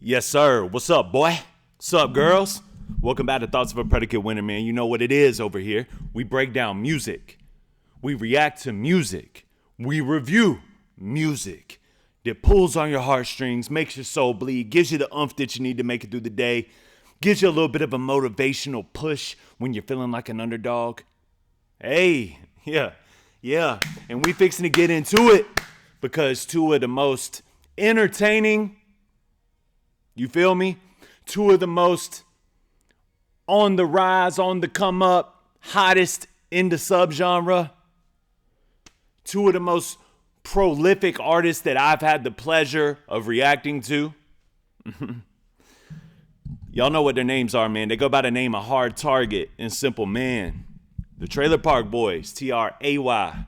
Yes, sir. What's up, boy? What's up, girls? Welcome back to Thoughts of a Predicate Winner, man. You know what it is over here. We break down music. We react to music. We review music that pulls on your heartstrings, makes your soul bleed, gives you the oomph that you need to make it through the day, gives you a little bit of a motivational push when you're feeling like an underdog. Hey, yeah. And we fixing to get into it because two of the most entertaining, you feel me? Two of the most on the rise, on the come up, hottest in the subgenre. Two of the most prolific artists that I've had the pleasure of reacting to. Y'all know what their names are, man. They go by the name of Hard Target and Simple Man. The Trailer Park Boys, TRAY.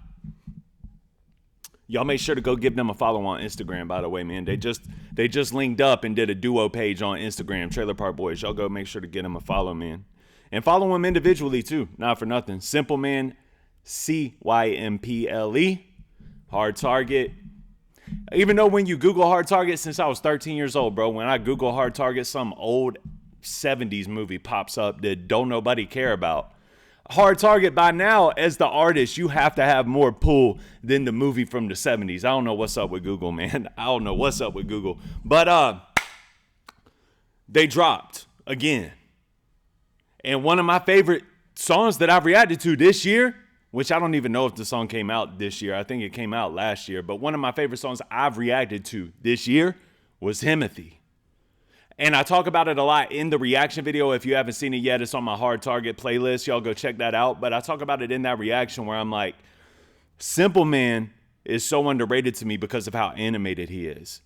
Y'all make sure to go give them a follow on Instagram, by the way, man. They just linked up and did a duo page on Instagram, Trailer Park Boys. Y'all go make sure to get them a follow, man. And follow them individually, too. Not for nothing. Simple Man, CYMPLE. Hard Target. Even though when you Google Hard Target, since I was 13 years old, bro, when I Google Hard Target, some old 70s movie pops up that don't nobody care about. Hard Target, by now, as the artist, you have to have more pull than the movie from the 70s. I don't know what's up with Google, man. I don't know what's up with Google. But they dropped again. And one of my favorite songs that I've reacted to this year, which I don't even know if the song came out this year. I think it came out last year. But one of my favorite songs I've reacted to this year was HIMOTHY. And I talk about it a lot in the reaction video. If you haven't seen it yet, it's on my Hard Target playlist. Y'all go check that out. But I talk about it in that reaction where I'm like, Simple Man is so underrated to me because of how animated he is.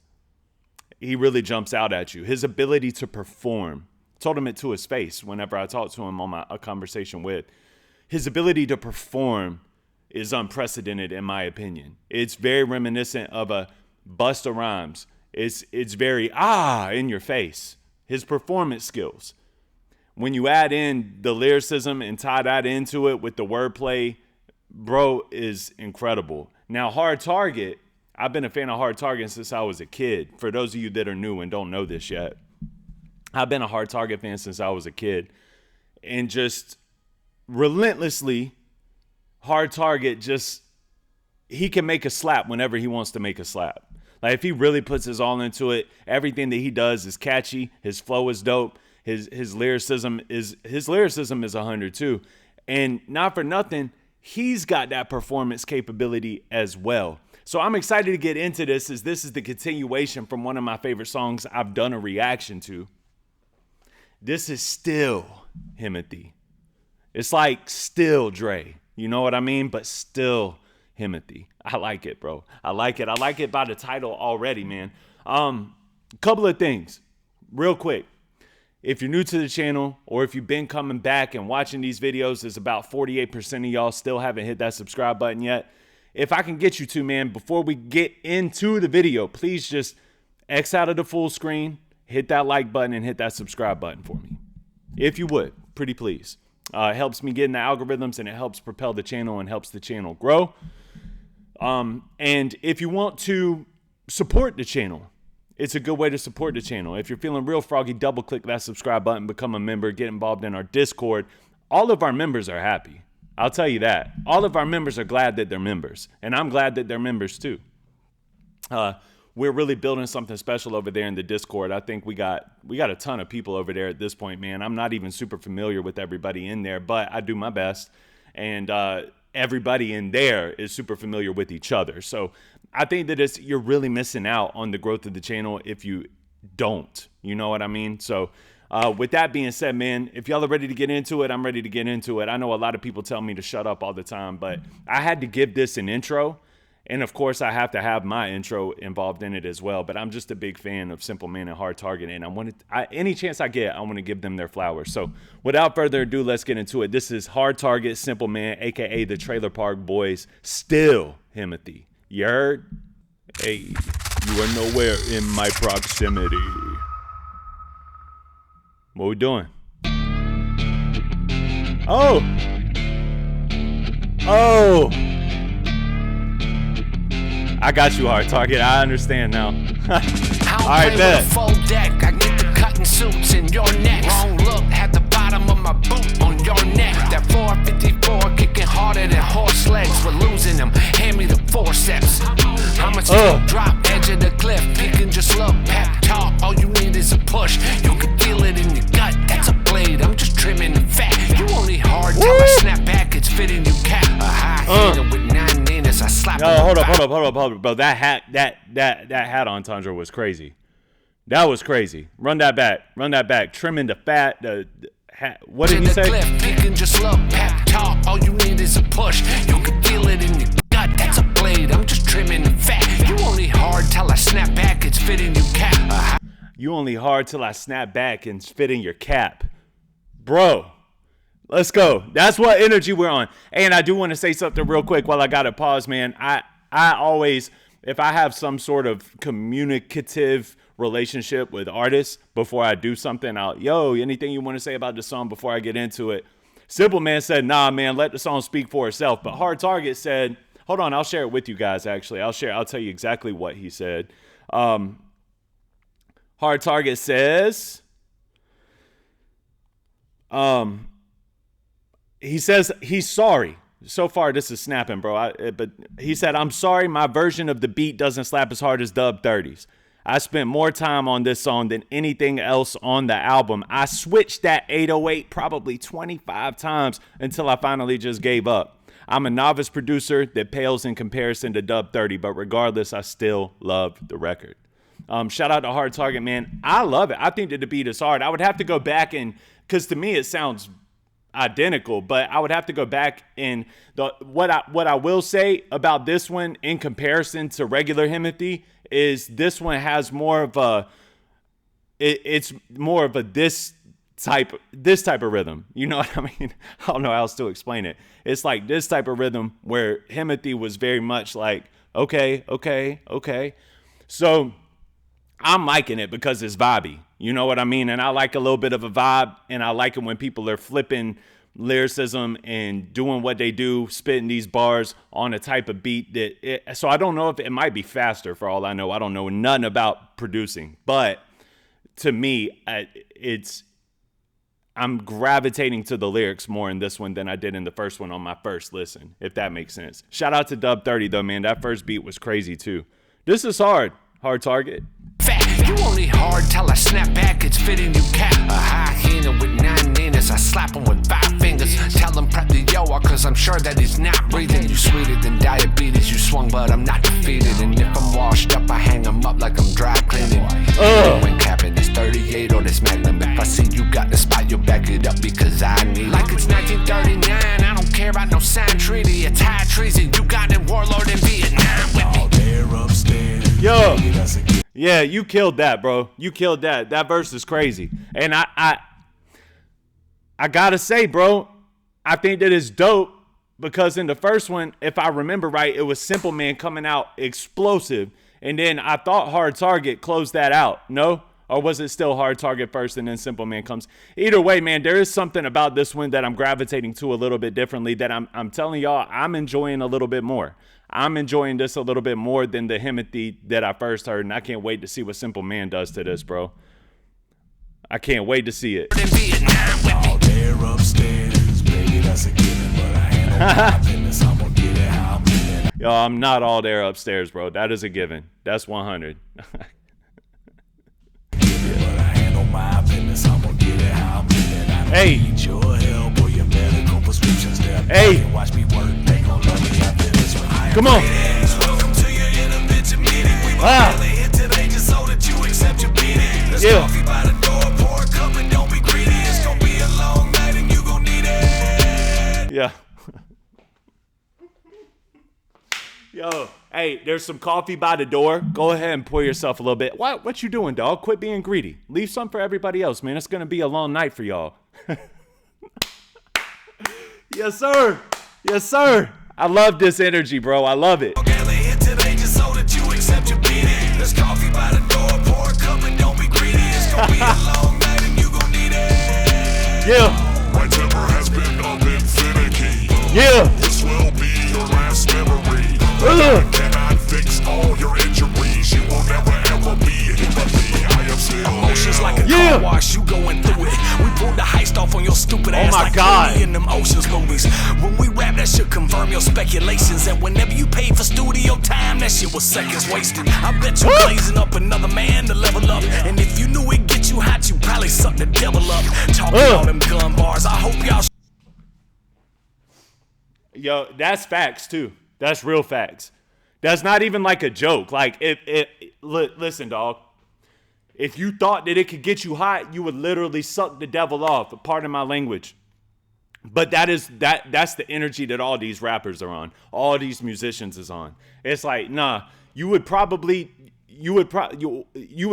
He really jumps out at you. His ability to perform. Told him it to his face whenever I talked to him on a conversation with. His ability to perform is unprecedented in my opinion. It's very reminiscent of a Busta Rhymes. It's very in your face. His performance skills. When you add in the lyricism and tie that into it with the wordplay, bro, is incredible. Now, Hard Target, I've been a fan of Hard Target since I was a kid. For those of you that are new and don't know this yet, I've been a Hard Target fan since I was a kid. And just relentlessly, Hard Target he can make a slap whenever he wants to make a slap. Like, if he really puts his all into it, everything that he does is catchy. His flow is dope. His lyricism is 100 too. And not for nothing, he's got that performance capability as well. So I'm excited to get into this, as this is the continuation from one of my favorite songs I've done a reaction to. This is still HIMOTHY. It's like still Dre. You know what I mean? But still HIMOTHY. I like it, bro. I like it. I like it by the title already, man. Couple of things real quick. If you're new to the channel, or if you've been coming back and watching these videos, there's about 48% of y'all still haven't hit that subscribe button yet. If I can get you to, man, before we get into the video, please just X out of the full screen, hit that like button, and hit that subscribe button for me. If you would, pretty please. It helps me get in the algorithms, and it helps propel the channel and helps the channel grow. And if you want to support the channel, it's a good way to support the channel. If you're feeling real froggy, double click that subscribe button, become a member, get involved in our Discord. All of our members are happy. I'll tell you that. All of our members are glad that they're members, and I'm glad that they're members too. We're really building something special over there in the Discord. I think we got a ton of people over there at this point, man. I'm not even super familiar with everybody in there, but I do my best. And everybody in there is super familiar with each other. So I think that you're really missing out on the growth of the channel if you don't. You know what I mean? So with that being said, man, if y'all are ready to get into it, I'm ready to get into it. I know a lot of people tell me to shut up all the time, but I had to give this an intro. And of course, I have to have my intro involved in it as well. But I'm just a big fan of Simple Man and Hard Target. And any chance I get, I want to give them their flowers. So without further ado, let's get into it. This is Hard Target, Simple Man, a.k.a. the Trailer Park Boys, still HIMOTHY. You heard? Hey, you are nowhere in my proximity. What we doing? Oh! I got you, Hard Target. I understand now. All right, bet. up, bro. That hat entendre was crazy. That was crazy. Run that back. Trimming the fat. The hat. What did he say? You can just look, pep talk. All you need is a push. You can feel it in your gut. That's a blade. I'm just trimming the fat. You only hard till I snap back. It's fitting your cap. You only hard till I snap back and fit in your cap, bro. Let's go. That's what energy we're on. And I do want to say something real quick while I got to pause, man. I always, if I have some sort of communicative relationship with artists before I do something, anything you want to say about the song before I get into it? Simple Man said, nah, man, let the song speak for itself. But Hard Target said, hold on, I'll share it with you guys, actually. I'll tell you exactly what he said. Hard Target says, he says he's sorry. So far, this is snapping, bro. But he said, I'm sorry, my version of the beat doesn't slap as hard as Dub 30's. I spent more time on this song than anything else on the album. I switched that 808 probably 25 times until I finally just gave up. I'm a novice producer that pales in comparison to Dub 30, but regardless, I still love the record. Shout out to Hard Target, man. I love it. I think that the beat is hard. I would have to go back because to me it sounds identical, but I would have to go back and what I will say about this one in comparison to regular HIMOTHY is this one has more of a it's more of a this type of rhythm. You know what I mean? I don't know how else to explain it. It's like this type of rhythm where HIMOTHY was very much like okay. So I'm liking it because it's vibey. You know what I mean? And I like a little bit of a vibe, and I like it when people are flipping lyricism and doing what they do, spitting these bars on a type of beat so I don't know if it might be faster for all I know. I don't know nothing about producing, but to me, I'm gravitating to the lyrics more in this one than I did in the first one on my first listen, if that makes sense. Shout out to Dub 30 though, man. That first beat was crazy too. This is Hard Target. You only hard till I snap back, it's fitting you cap. A high hander with 9 minutes, I slap him with 5 fingers. Tell him prep the yo, cause I'm sure that he's not breathing. You sweeter than diabetes, you swung but I'm not defeated. And if I'm washed up, I hang him up like I'm dry cleaning. When capping this 38 or this Magnum, if I see you got the spot, you'll back it up because I need like it's 1939, I don't care about no signed treaty. It's high treason, you got it warlord in Vietnam with me. Yo, yeah, you killed that, bro. You killed that. That verse is crazy. And I gotta say, bro, I think that it's dope because in the first one, if I remember right, it was Simple Man coming out explosive. And then I thought Hard Target closed that out. No? Or was it still Hard Target first and then Simple Man comes? Either way, man, there is something about this one that I'm gravitating to a little bit differently that I'm telling y'all I'm enjoying a little bit more. I'm enjoying this a little bit more than the HIMOTHY that I first heard, and I can't wait to see what Simple Man does to this, bro. I can't wait to see it. All there upstairs, baby, that's a given, but I ain't no happiness, I'm gonna get it how I'm feeling. Yo, I'm not all there upstairs, bro. That is a given. That's 100. Hey. Hey. Come on. Ah. Yeah. Yeah. Yo, hey, there's some coffee by the door. Go ahead and pour yourself a little bit. What you doing, dog? Quit being greedy. Leave some for everybody else, man. It's gonna be a long night for y'all. Yes, sir. Yes, sir. I love this energy, bro. I love it. Yeah. My temper has been a bit finicky. Yeah. This will be your last memory. I cannot fix all your injuries. You will never ever be HIMOTHY. I am still Emotions like a car wash, you going through it. We pulled the heist off on your stupid ass my like God. in them Oceans movies. When we rap, that should confirm your speculations. And whenever you paid for studio time, that shit was seconds wasted. I bet you blazing up another man to level up. And if you knew it get you hot, you probably sucked the devil up. Talking all them gun bars, I hope y'all. Yo, that's facts too. That's real facts. That's not even like a joke. Like, listen, dog. If you thought that it could get you hot, you would literally suck the devil off. Pardon my language. But that's the energy that all these rappers are on. All these musicians is on. It's like, nah, you would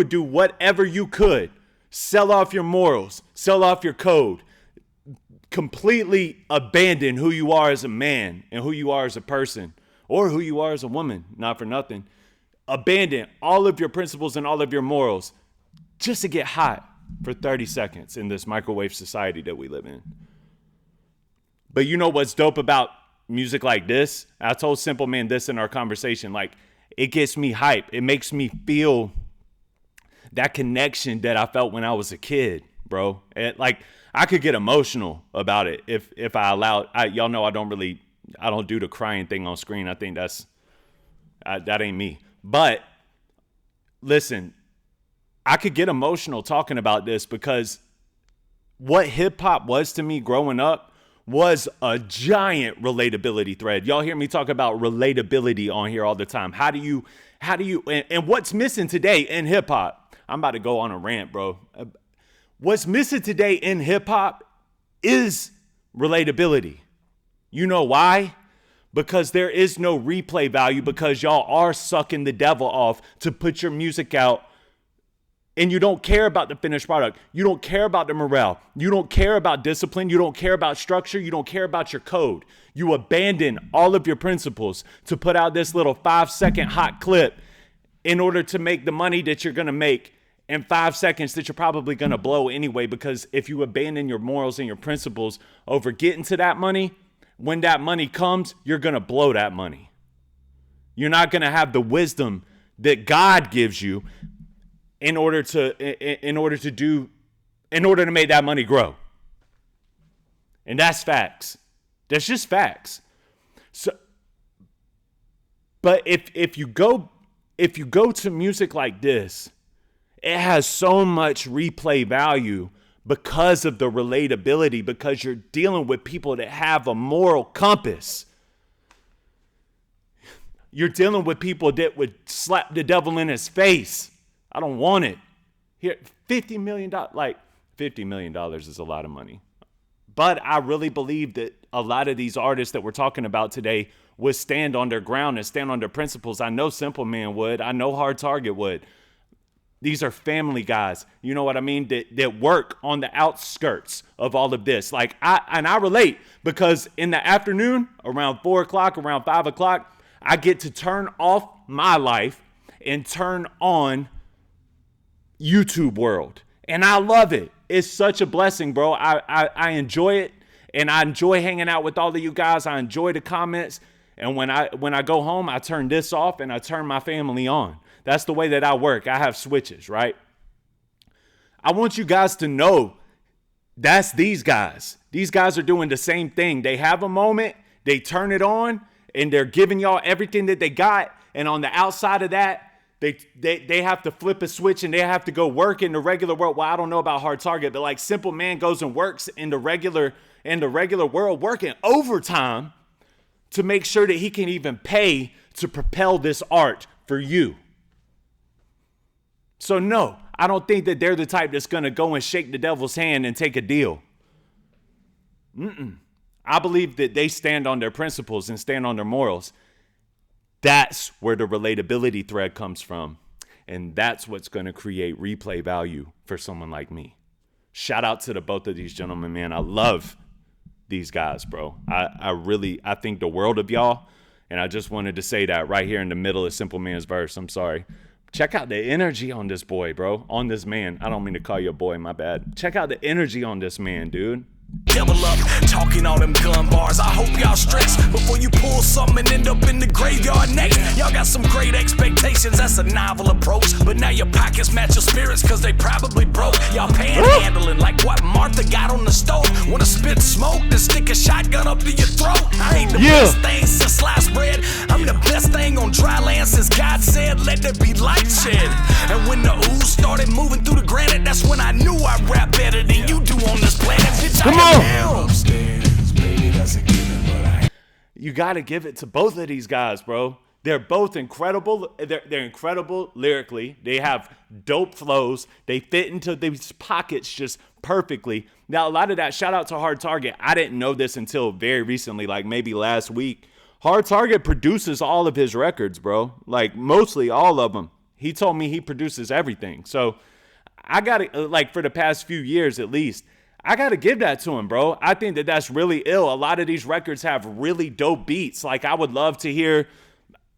do whatever you could. Sell off your morals, sell off your code, completely abandon who you are as a man and who you are as a person or who you are as a woman, not for nothing. Abandon all of your principles and all of your morals just to get hot for 30 seconds in this microwave society that we live in. But you know what's dope about music like this? I told Simple Man this in our conversation. Like, it gets me hype. It makes me feel that connection that I felt when I was a kid, bro. And like, I could get emotional about it if I allowed. Y'all know I don't do the crying thing on screen. I think that ain't me. But listen, I could get emotional talking about this because what hip hop was to me growing up was a giant relatability thread. Y'all hear me talk about relatability on here all the time. How do you, and what's missing today in hip hop? I'm about to go on a rant, bro. What's missing today in hip hop is relatability. You know why? Because there is no replay value, because y'all are sucking the devil off to put your music out. And you don't care about the finished product. You don't care about the morale. You don't care about discipline. You don't care about structure. You don't care about your code. You abandon all of your principles to put out this little 5-second hot clip in order to make the money that you're going to make in 5 seconds that you're probably going to blow anyway. Because if you abandon your morals and your principles over getting to that money, when that money comes, you're going to blow that money. You're not going to have the wisdom that God gives you in order to make that money grow. And that's facts. That's just facts. So, but if you go to music like this, it has so much replay value because of the relatability, because you're dealing with people that have a moral compass. You're dealing with people that would slap the devil in his face. I don't want it. Here, $50 million, like $50 million is a lot of money. But I really believe that a lot of these artists that we're talking about today would stand on their ground and stand on their principles. I know Simple Man would. I know Hard Target would. These are family guys, you know what I mean, that work on the outskirts of all of this. Like, I relate, because in the afternoon, around 4 o'clock, around 5 o'clock, I get to turn off my life and turn on YouTube world. And I love it. It's such a blessing, bro. I enjoy it, and I enjoy hanging out with all of you guys. I enjoy the comments. And when I go home, I turn this off and I turn my family on. That's the way that I work. I have switches, right? I want you guys to know that's these guys. These guys are doing the same thing. They have a moment, they turn it on, and they're giving y'all everything that they got. And on the outside of that, they have to flip a switch and they have to go work in the regular world. Well, I don't know about Hard Target, but like Simple Man goes and works in the regular world, working overtime to make sure that he can even pay to propel this art for you. So no, I don't think that they're the type that's going to go and shake the devil's hand and take a deal. I believe that they stand on their principles and stand on their morals. That's where the relatability thread comes from. And that's what's going to create replay value for someone like me. Shout out to the both of these gentlemen, man. I love these guys, bro. I think the world of y'all. And I just wanted to say that right here in the middle of Simple Man's verse. I'm sorry. Check out the energy on this boy, bro. On this man. I don't mean to call you a boy, my bad. Check out the energy on this man, dude. Double up, talking all them gun bars. I hope y'all stress before you pull something and end up in the graveyard next. Y'all got some great expectations, that's a novel approach. But now your pockets match your spirits, cause they probably broke. Y'all panhandling like what Martha got on the stove. Wanna spit smoke, then stick a shotgun up to your throat. I ain't the best thing since sliced bread. I'm the best thing on dry land since God said, let there be light shed. And when the ooze started moving through the granite, that's when I knew I rap better than you do on this planet. Bitch, Come on. Upstairs, baby, that's a given, but You got to give it to both of these guys, bro. They're both incredible. They're incredible lyrically. They have dope flows. They fit into these pockets just perfectly. Now, a lot of that, shout out to Hard Target. I didn't know this until very recently, like maybe last week. Hard Target produces all of his records, bro. Like mostly all of them. He told me he produces everything. So I got to, like for the past few years at least, I got to give that to him, bro. I think that that's really ill. A lot of these records have really dope beats. Like I would love to hear,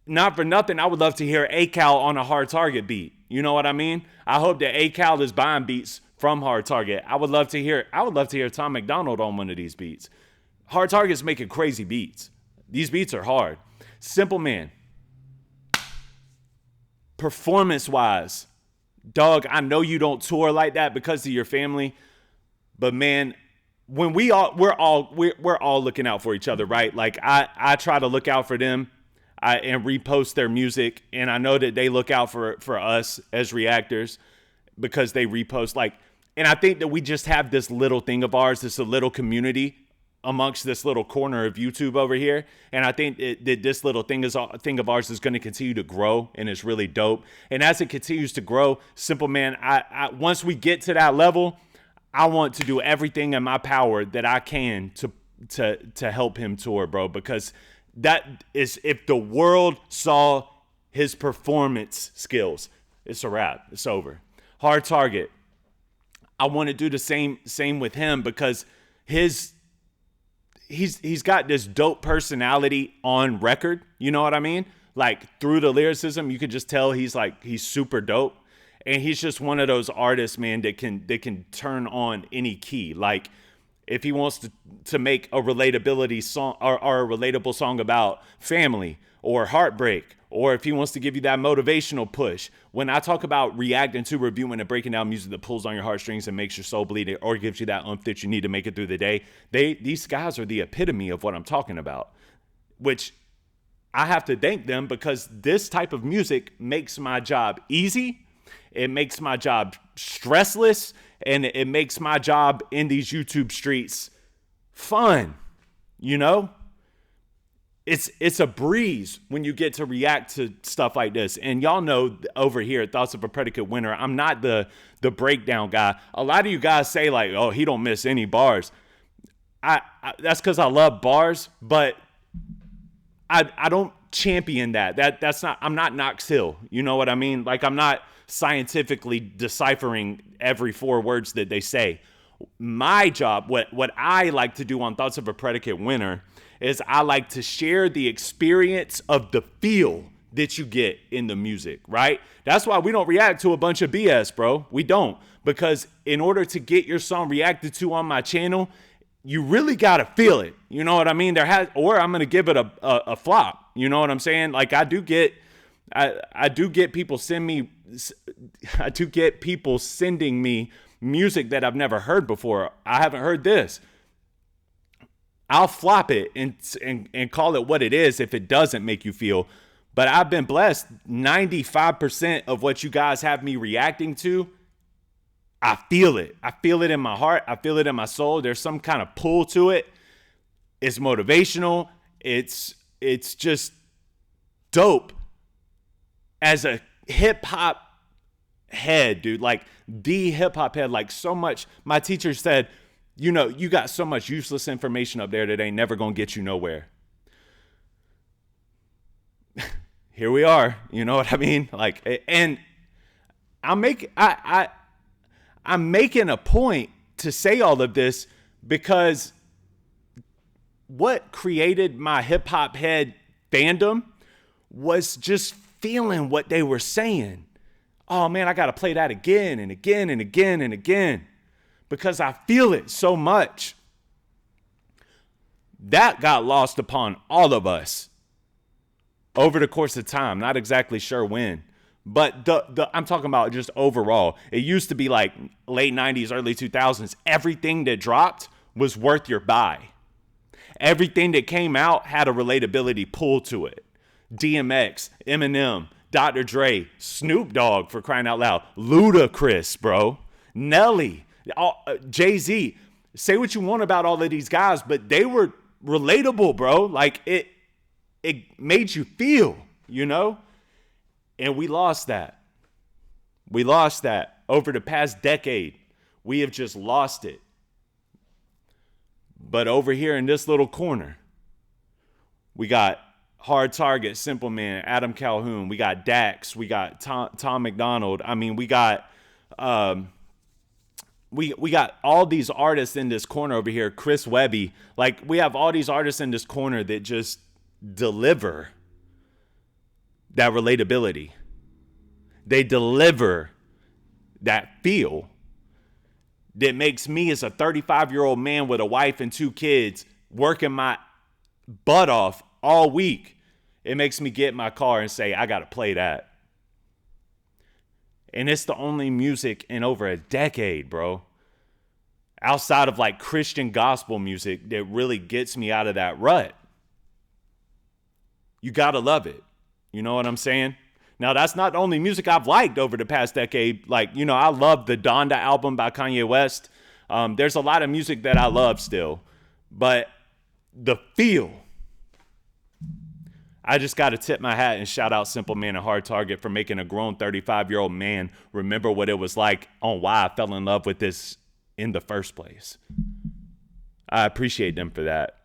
not for nothing, I would love to hear A-Cal on a Hard Target beat. You know what I mean? I hope that A-Cal is buying beats from Hard Target. I would love to hear Tom McDonald on one of these beats. Hard Target's making crazy beats. These beats are hard. Simple Man. Performance-wise, dog, I know you don't tour like that because of your family, but man, when we're all looking out for each other, right? Like I try to look out for them and repost their music, and I know that they look out for us as reactors because they repost, like, and I think that we just have this little thing of ours, this little community amongst this little corner of YouTube over here, and I think that this little thing of ours is going to continue to grow, and it's really dope. And as it continues to grow, Simple Man, I once we get to that level, I want to do everything in my power that I can to help him tour, bro, because that is, if the world saw his performance skills, it's a wrap. It's over. Hard Target. I want to do the same with him because he's got this dope personality on record. You know what I mean? Like through the lyricism, you could just tell he's super dope. And he's just one of those artists, man, that can turn on any key. Like if he wants to make a relatability song or a relatable song about family or heartbreak, or if he wants to give you that motivational push. When I talk about reacting to, reviewing, and breaking down music that pulls on your heartstrings and makes your soul bleed or gives you that oomph that you need to make it through the day, these guys are the epitome of what I'm talking about, which I have to thank them because this type of music makes my job easy. It makes my job stressless, and it makes my job in these YouTube streets fun. You know? It's a breeze when you get to react to stuff like this. And y'all know over here at Thoughts of a Predicate Winner, I'm not the breakdown guy. A lot of you guys say like, oh, he don't miss any bars. That's because I love bars, but I don't champion that. That's not, I'm not Knox Hill. You know what I mean? Like I'm not scientifically deciphering every 4 words that they say. My job, what I like to do on Thoughts of a Predicate Winner is I like to share the experience of the feel that you get in the music, right? That's why we don't react to a bunch of BS, bro. We don't. Because in order to get your song reacted to on my channel, you really got to feel it. You know what I mean? Or I'm going to give it a flop. You know what I'm saying? Like I do get people sending me music that I've never heard before. I haven't heard this. I'll flop it and call it what it is if it doesn't make you feel. But I've been blessed. 95% of what you guys have me reacting to, I feel it. I feel it in my heart. I feel it in my soul. There's some kind of pull to it. It's motivational. It's just dope. As a hip hop head, dude, like the hip hop head, like so much. My teacher said, you know, you got so much useless information up there that ain't never gonna get you nowhere. Here we are, you know what I mean? Like, and I'm making a point to say all of this because what created my hip hop head fandom was just feeling what they were saying. Oh man, I gotta play that again and again and again and again because I feel it so much. That got lost upon all of us over the course of time. Not exactly sure when, but I'm talking about just overall. It used to be like late 90s, early 2000s. Everything that dropped was worth your buy. Everything that came out had a relatability pull to it. DMX, Eminem, Dr. Dre, Snoop Dogg, for crying out loud, Ludacris, bro, Nelly, Jay-Z. Say what you want about all of these guys, but they were relatable, bro. Like it made you feel. you know? And we lost that. We lost that over the past decade. We have just lost it. But over here in this little corner, we got Hard Target, Simple Man, Adam Calhoun. We got Dax. We got Tom McDonald. I mean, we got we got all these artists in this corner over here. Chris Webby. Like, we have all these artists in this corner that just deliver that relatability. They deliver that feel that makes me, as a 35-year-old man with a wife and 2 kids, working my butt off all week, it makes me get in my car and say, I got to play that. And it's the only music in over a decade, bro, outside of like Christian gospel music, that really gets me out of that rut. You got to love it. You know what I'm saying? Now, that's not the only music I've liked over the past decade. Like, you know, I love the Donda album by Kanye West. There's a lot of music that I love still. But the feel, I just got to tip my hat and shout out Simple Man and Hard Target for making a grown 35-year-old man remember what it was like on why I fell in love with this in the first place. I appreciate them for that.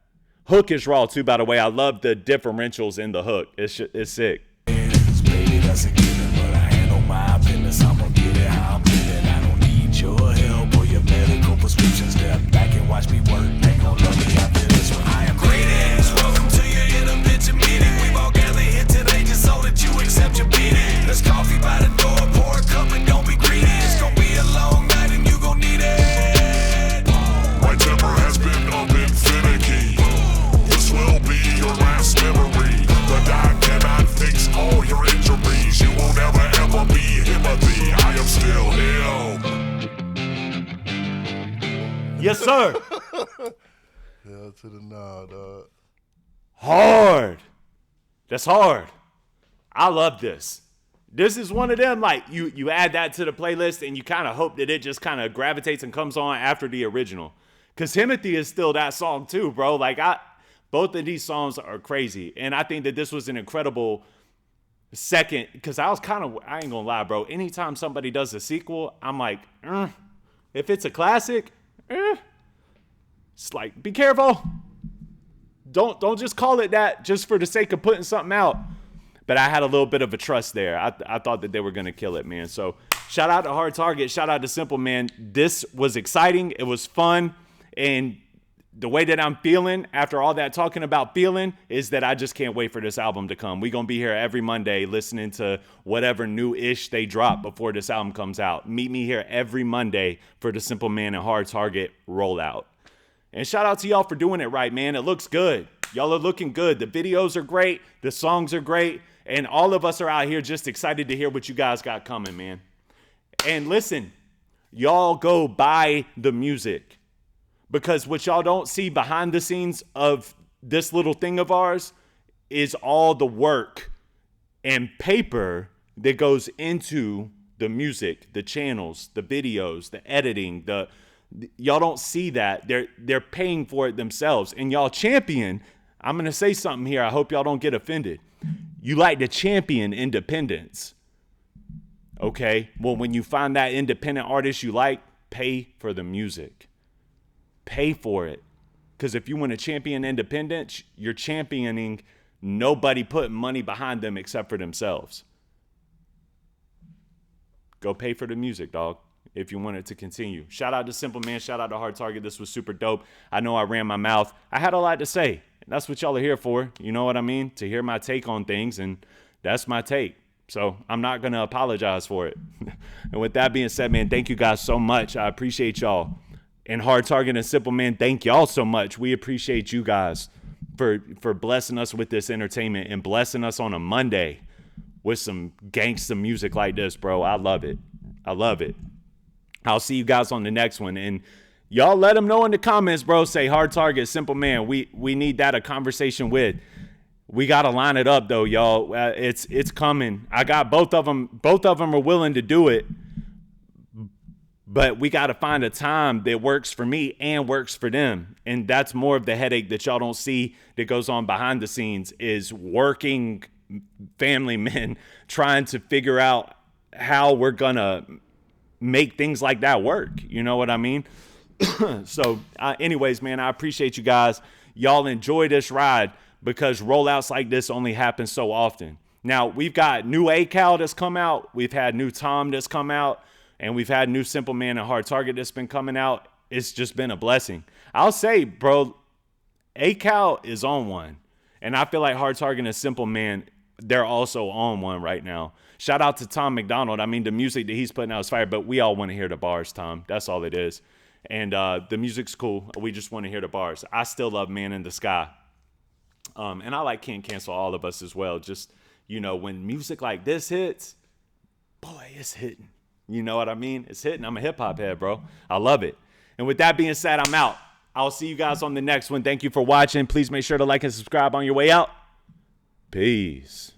Hook is raw too, by the way. I love the differentials in the hook. It's sick. Baby, that's a given, but I handle my business. I'm gonna get it how I'm feeling. I don't need your help or your medical prescriptions. Step back and watch me work. Ain't gonna love me after this one. I am greetings. Welcome to your intervention meeting. We've all gathered here today just so that you accept your beating. There's coffee by the door. Pour a cup and don't be greedy. It's gonna be a long night and you gon' need it. My temper has been up and finicky. This will be your last memory. The doc cannot fix all your injuries. You won't ever be HIMOTHY. I am still him. Yes, sir. Yeah, to the nah, dog. Hard. That's hard. I love this. This is one of them, like, you add that to the playlist and you kind of hope that it just kind of gravitates and comes on after the original. Because HIMOTHY is still that song too, bro. Like, both of these songs are crazy. And I think that this was an incredible second, because I ain't gonna lie, bro. Anytime somebody does a sequel, I'm like, if it's a classic, it's like, be careful. Don't just call it that just for the sake of putting something out. But I had a little bit of a trust there. I thought that they were gonna kill it, man. So shout out to Hard Target, shout out to Simple Man. This was exciting, it was fun, and the way that I'm feeling after all that talking about feeling is that I just can't wait for this album to come. We're going to be here every Monday listening to whatever new-ish they drop before this album comes out. Meet me here every Monday for the Simple Man and Hard Target rollout. And shout out to y'all for doing it right, man. It looks good. Y'all are looking good. The videos are great. The songs are great. And all of us are out here just excited to hear what you guys got coming, man. And listen, y'all go buy the music. Because what y'all don't see behind the scenes of this little thing of ours is all the work and paper that goes into the music, the channels, the videos, the editing. Y'all don't see that. They're paying for it themselves. And y'all champion, I'm going to say something here. I hope y'all don't get offended. You like to champion independence. Okay? Well, when you find that independent artist you like, pay for the music. Pay for it. Because if you want to champion independence, you're championing nobody putting money behind them except for themselves. Go pay for the music, dog, if you want it to continue. Shout out to Simple Man. Shout out to Hard Target. This was super dope. I know I ran my mouth. I had a lot to say. And that's what y'all are here for. You know what I mean? To hear my take on things. And that's my take. So I'm not going to apologize for it. And with that being said, man, thank you guys so much. I appreciate y'all. And Hard Target and Simple Man, thank y'all so much. We appreciate you guys for blessing us with this entertainment and blessing us on a Monday with some gangsta music like this, bro. I love it. I love it. I'll see you guys on the next one. And y'all let them know in the comments, bro. Say Hard Target, Simple Man. We need that a conversation with. We got to line it up, though, y'all. It's coming. I got both of them. Both of them are willing to do it. But we got to find a time that works for me and works for them. And that's more of the headache that y'all don't see that goes on behind the scenes, is working family men trying to figure out how we're gonna make things like that work. You know what I mean? So anyways, man, I appreciate you guys. Y'all enjoy this ride because rollouts like this only happen so often. Now, we've got new ACAL that's come out. We've had new Tom that's come out. And we've had new Simple Man and Hard Target that's been coming out. It's just been a blessing. I'll say, bro, ACAL is on one. And I feel like Hard Target and Simple Man, they're also on one right now. Shout out to Tom McDonald. I mean, the music that he's putting out is fire, but we all want to hear the bars, Tom. That's all it is. And the music's cool. We just want to hear the bars. I still love Man in the Sky. And I like Can't Cancel All of Us as well. Just, you know, when music like this hits, boy, it's hitting. You know what I mean? It's hitting. I'm a hip-hop head, bro. I love it. And with that being said, I'm out. I'll see you guys on the next one. Thank you for watching. Please make sure to like and subscribe on your way out. Peace.